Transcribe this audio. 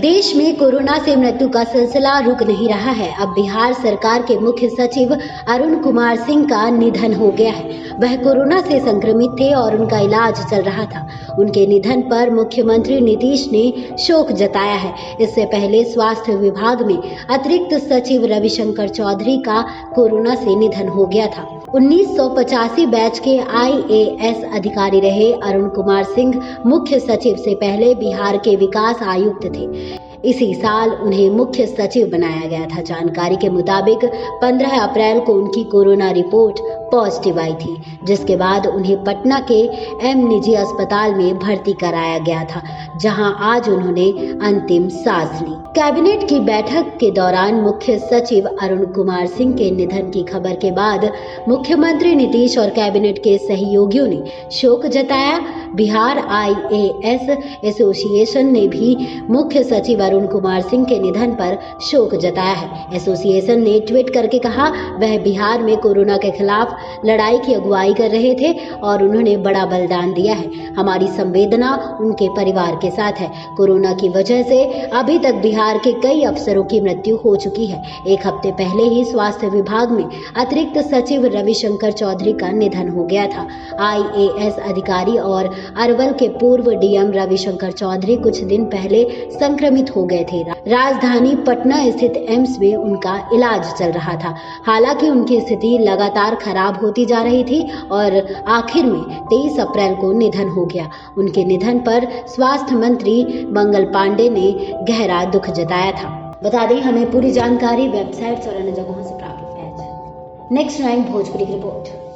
देश में कोरोना से मृत्यु का सिलसिला रुक नहीं रहा है। अब बिहार सरकार के मुख्य सचिव अरुण कुमार सिंह का निधन हो गया है। वह कोरोना से संक्रमित थे और उनका इलाज चल रहा था। उनके निधन पर मुख्यमंत्री नीतीश ने शोक जताया है। इससे पहले स्वास्थ्य विभाग में अतिरिक्त सचिव रविशंकर चौधरी का कोरोना से निधन हो गया था। 1985 बैच के IAS अधिकारी रहे अरुण कुमार सिंह मुख्य सचिव से पहले बिहार के विकास आयुक्त थे। इसी साल उन्हें मुख्य सचिव बनाया गया था। जानकारी के मुताबिक 15 अप्रैल को उनकी कोरोना रिपोर्ट पॉजिटिव आई थी, जिसके बाद उन्हें पटना के एम निजी अस्पताल में भर्ती कराया गया था, जहां आज उन्होंने अंतिम सांस ली। कैबिनेट की बैठक के दौरान मुख्य सचिव अरुण कुमार सिंह के निधन की खबर के बाद मुख्यमंत्री नीतीश और कैबिनेट के सहयोगियों ने शोक जताया। बिहार IAS एसोसिएशन ने भी मुख्य सचिव अरुण कुमार सिंह के निधन पर शोक जताया है। एसोसिएशन ने ट्वीट करके कहा, वह बिहार में कोरोना के खिलाफ लड़ाई की अगुवाई कर रहे थे और उन्होंने बड़ा बलिदान दिया है। हमारी संवेदना उनके परिवार के साथ है। कोरोना की वजह से अभी तक बिहार के कई अफसरों की मृत्यु हो चुकी है। एक हफ्ते पहले ही स्वास्थ्य विभाग में अतिरिक्त सचिव रविशंकर चौधरी का निधन हो गया था। IAS अधिकारी और अरवल के पूर्व DM रविशंकर चौधरी कुछ दिन पहले संक्रमित हो गए थे। राजधानी पटना स्थित एम्स में उनका इलाज चल रहा था। हालांकि उनकी स्थिति लगातार खराब होती जा रही थी और आखिर में 23 अप्रैल को निधन हो गया। उनके निधन पर स्वास्थ्य मंत्री मंगल पांडे ने गहरा दुख जताया था। बता दें, हमें पूरी जानकारी वेबसाइट्स और अन्य जगहों से प्राप्त है। नेक्स्ट 9 भोजपुरी की रिपोर्ट।